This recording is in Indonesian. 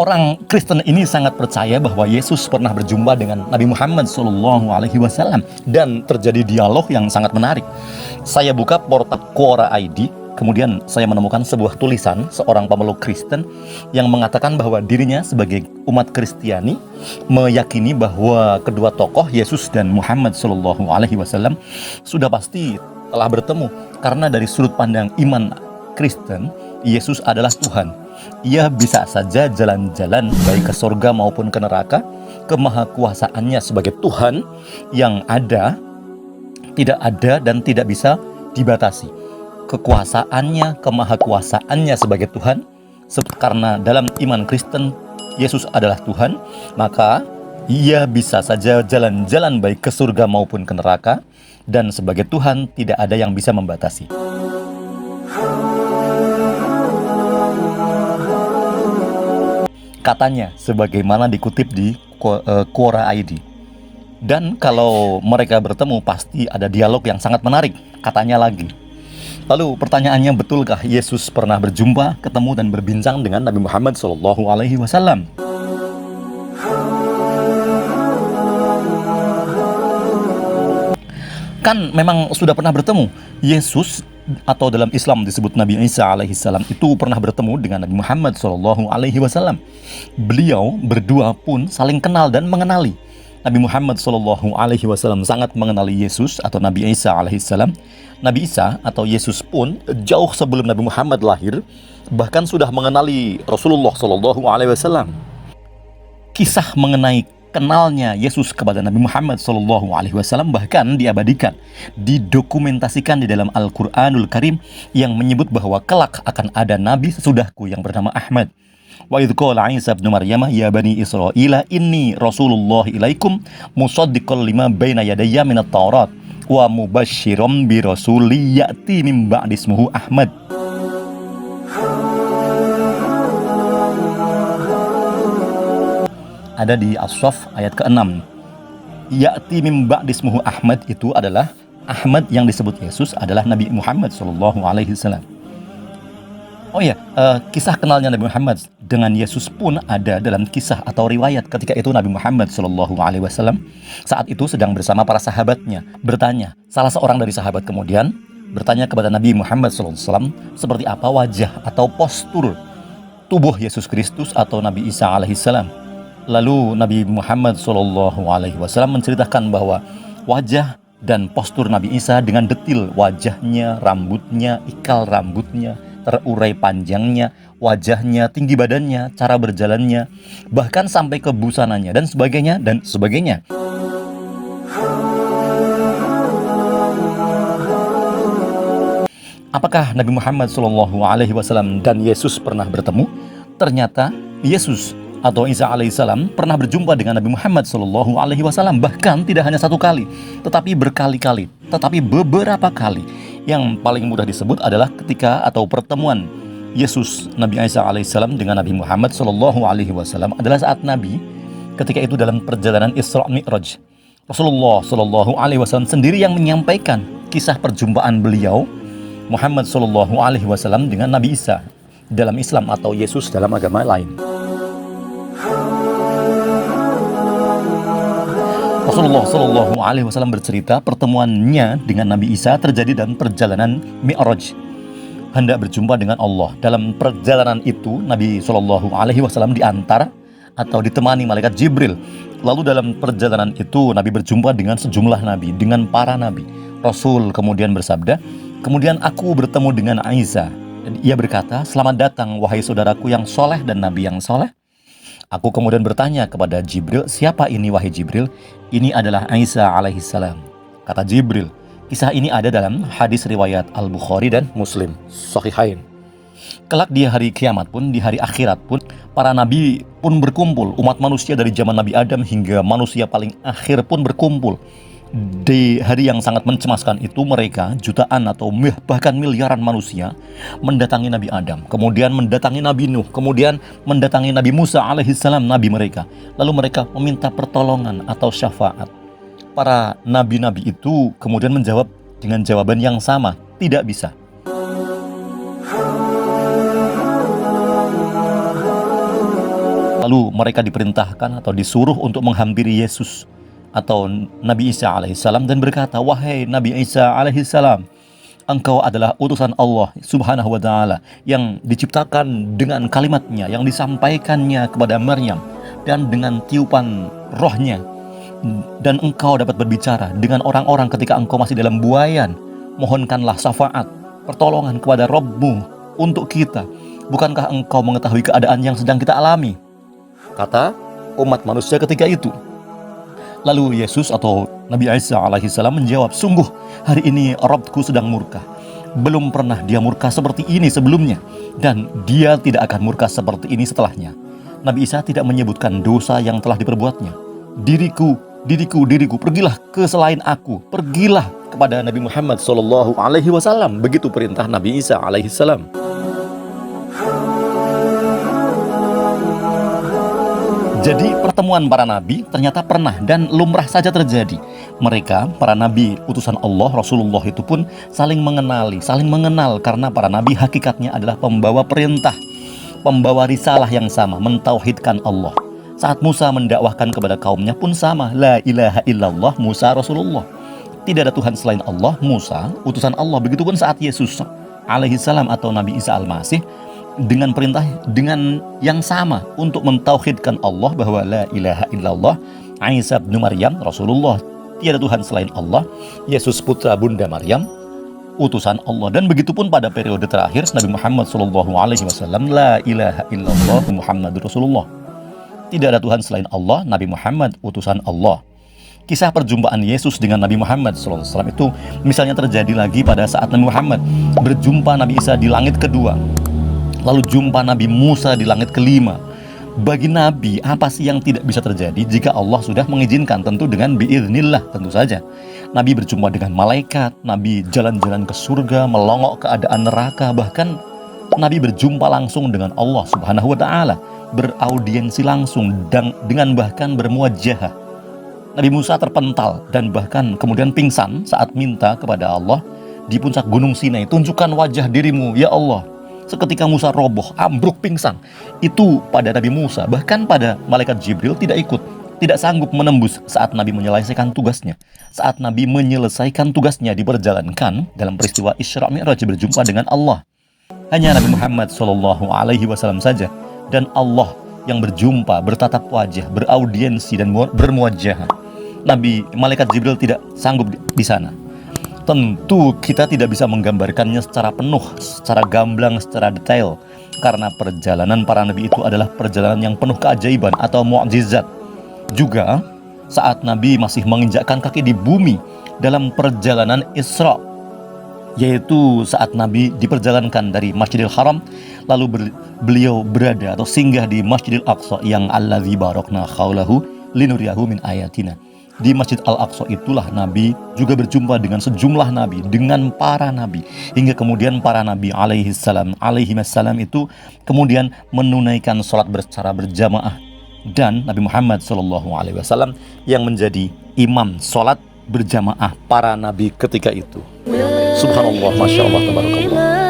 Orang Kristen ini sangat percaya bahwa Yesus pernah berjumpa dengan Nabi Muhammad SAW dan terjadi dialog yang sangat menarik. Saya buka portal Quora ID, kemudian saya menemukan sebuah tulisan seorang pemeluk Kristen yang mengatakan bahwa dirinya sebagai umat Kristiani meyakini bahwa kedua tokoh Yesus dan Muhammad SAW sudah pasti telah bertemu, karena dari sudut pandang iman Kristen, Yesus adalah Tuhan. Ia bisa saja jalan-jalan baik ke surga maupun ke neraka. Kemahakuasaannya sebagai Tuhan yang ada, tidak ada dan tidak bisa dibatasi. Kekuasaannya, kemahakuasaannya sebagai Tuhan, karena dalam iman Kristen Yesus adalah Tuhan, maka ia bisa saja jalan-jalan baik ke surga maupun ke neraka, dan sebagai Tuhan tidak ada yang bisa membatasi. Katanya, sebagaimana dikutip di Quora ID. Dan kalau mereka bertemu pasti ada dialog yang sangat menarik, katanya lagi. Lalu pertanyaannya, betulkah Yesus pernah berjumpa, ketemu dan berbincang dengan Nabi Muhammad SAW? Kan memang sudah pernah bertemu. Yesus, atau dalam Islam disebut Nabi Isa alaihissalam, itu pernah bertemu dengan Nabi Muhammad SAW. Beliau berdua pun saling kenal dan mengenali. Nabi Muhammad SAW sangat mengenali Yesus atau Nabi Isa alaihissalam. Nabi Isa atau Yesus pun jauh sebelum Nabi Muhammad lahir bahkan sudah mengenali Rasulullah SAW. Kisah mengenai kenalnya Yesus kepada Nabi Muhammad SAW bahkan diabadikan, didokumentasikan di dalam Al-Quranul Karim yang menyebut bahwa kelak akan ada Nabi sesudahku yang bernama Ahmad. Wa idh qala Isa ibn Maryam ya bani Israila inni Rasulullah ilaikum musaddiqan lima baina yadayya minat Taurat wa mubasysyiran bi rasuli ya'ti min ba'di ismuhu Ahmad. Ada di As-Saff ayat ke-6. Ya'ti min ba'di ismuhu Ahmad, itu adalah Ahmad yang disebut Yesus adalah Nabi Muhammad SAW. Oh ya, kisah kenalnya Nabi Muhammad dengan Yesus pun ada dalam kisah atau riwayat ketika itu Nabi Muhammad SAW saat itu sedang bersama para sahabatnya bertanya. Salah seorang dari sahabat kemudian bertanya kepada Nabi Muhammad SAW seperti apa wajah atau postur tubuh Yesus Kristus atau Nabi Isa alaihissalam. Lalu Nabi Muhammad SAW menceritakan bahwa wajah dan postur Nabi Isa dengan detil, wajahnya, rambutnya, ikal rambutnya, terurai panjangnya, wajahnya, tinggi badannya, cara berjalannya, bahkan sampai ke busananya dan sebagainya dan sebagainya. Apakah Nabi Muhammad SAW dan Yesus pernah bertemu? Ternyata Yesus atau Isa alaihissalam pernah berjumpa dengan Nabi Muhammad SAW, bahkan tidak hanya satu kali, tetapi berkali-kali, tetapi beberapa kali. Yang paling mudah disebut adalah ketika atau pertemuan Yesus Nabi Isa alaihissalam dengan Nabi Muhammad SAW adalah saat Nabi ketika itu dalam perjalanan Isra Mi'raj. Rasulullah SAW sendiri yang menyampaikan kisah perjumpaan beliau Muhammad SAW dengan Nabi Isa dalam Islam atau Yesus dalam agama lain. Rasulullah SAW bercerita pertemuannya dengan Nabi Isa terjadi dalam perjalanan Mi'raj, hendak berjumpa dengan Allah. Dalam perjalanan itu Nabi SAW diantar atau ditemani malaikat Jibril. Lalu dalam perjalanan itu Nabi berjumpa dengan sejumlah nabi, dengan para nabi. Rasul kemudian bersabda, kemudian aku bertemu dengan Isa. Dan ia berkata, selamat datang wahai saudaraku yang soleh dan nabi yang soleh. Aku kemudian bertanya kepada Jibril, siapa ini wahai Jibril? Ini adalah Isa alaihissalam. Kata Jibril, kisah ini ada dalam hadis riwayat Al-Bukhari dan Muslim, Sahihain. Kelak di hari kiamat pun, di hari akhirat pun, para nabi pun berkumpul. Umat manusia dari zaman Nabi Adam hingga manusia paling akhir pun berkumpul. Di hari yang sangat mencemaskan itu mereka jutaan atau bahkan miliaran manusia mendatangi Nabi Adam, kemudian mendatangi Nabi Nuh, kemudian mendatangi Nabi Musa alaihissalam, nabi mereka. Lalu mereka meminta pertolongan atau syafaat. Para nabi-nabi itu kemudian menjawab dengan jawaban yang sama, tidak bisa. Lalu mereka diperintahkan atau disuruh untuk menghampiri Yesus atau Nabi Isa alaihissalam dan berkata, "Wahai Nabi Isa alaihissalam, engkau adalah utusan Allah subhanahu wa ta'ala yang diciptakan dengan kalimatnya, yang disampaikannya kepada Maryam dan dengan tiupan rohnya. Dan engkau dapat berbicara dengan orang-orang ketika engkau masih dalam buayan. Mohonkanlah syafaat, pertolongan kepada Rabb-Mu untuk kita. Bukankah engkau mengetahui keadaan yang sedang kita alami?" Kata umat manusia ketika itu. Lalu Yesus atau Nabi Isa alaihissalam menjawab, "Sungguh hari ini Rabbku sedang murka. Belum pernah dia murka seperti ini sebelumnya, dan dia tidak akan murka seperti ini setelahnya." Nabi Isa tidak menyebutkan dosa yang telah diperbuatnya. Diriku, pergilah ke selain aku, pergilah kepada Nabi Muhammad SAW. Begitu perintah Nabi Isa alaihissalam. Jadi pertemuan para nabi ternyata pernah dan lumrah saja terjadi. Mereka, para nabi utusan Allah, Rasulullah itu pun saling mengenal karena para nabi hakikatnya adalah pembawa perintah, pembawa risalah yang sama, mentauhidkan Allah. Saat Musa mendakwahkan kepada kaumnya pun sama, la ilaha illallah, Musa Rasulullah. Tidak ada Tuhan selain Allah, Musa utusan Allah. Begitupun saat Yesus alaihissalam atau Nabi Isa al-Masih dengan perintah dengan yang sama untuk mentauhidkan Allah bahwa la ilaha illallah, Isa bin Maryam Rasulullah, tiada Tuhan selain Allah, Yesus putra Bunda Maryam utusan Allah. Dan begitupun pada periode terakhir Nabi Muhammad SAW, la ilaha illallah Muhammadur Rasulullah, tidak ada Tuhan selain Allah, Nabi Muhammad utusan Allah. Kisah perjumpaan Yesus dengan Nabi Muhammad SAW itu misalnya terjadi lagi pada saat Nabi Muhammad berjumpa Nabi Isa di langit kedua, lalu jumpa Nabi Musa di langit kelima. Bagi Nabi, apa sih yang tidak bisa terjadi jika Allah sudah mengizinkan? Tentu dengan biiznillah, tentu saja. Nabi berjumpa dengan malaikat, Nabi jalan-jalan ke surga, melongok keadaan neraka, bahkan Nabi berjumpa langsung dengan Allah subhanahu wa ta'ala, beraudiensi langsung dan dengan bahkan bermuajahah. Nabi Musa terpental dan bahkan kemudian pingsan saat minta kepada Allah di puncak gunung Sinai, "Tunjukkan wajah dirimu ya Allah." Seketika Musa roboh, ambruk pingsan. Itu pada Nabi Musa. Bahkan pada malaikat Jibril tidak ikut, tidak sanggup menembus saat Nabi menyelesaikan tugasnya. Saat Nabi menyelesaikan tugasnya diperjalankan dalam peristiwa Isra Mi'raj, berjumpa dengan Allah. Hanya Nabi Muhammad SAW saja dan Allah yang berjumpa, bertatap wajah, beraudiensi dan bermuajahah. Malaikat Jibril tidak sanggup di sana. Tentu kita tidak bisa menggambarkannya secara penuh, secara gamblang, secara detail, karena perjalanan para nabi itu adalah perjalanan yang penuh keajaiban atau mukjizat. Juga saat Nabi masih menginjakkan kaki di bumi dalam perjalanan Isra, yaitu saat Nabi diperjalankan dari Masjidil Haram, lalu beliau berada atau singgah di Masjidil Aqsa yang allazi barakna haulahu linuriyahu min ayatina. Di Masjid Al-Aqsa itulah Nabi juga berjumpa dengan sejumlah Nabi, dengan para Nabi, hingga kemudian para Nabi alaihissalam itu kemudian menunaikan sholat secara berjamaah, dan Nabi Muhammad SAW yang menjadi imam sholat berjamaah para Nabi ketika itu. Subhanallah, Masya Allah, Tabarakallah.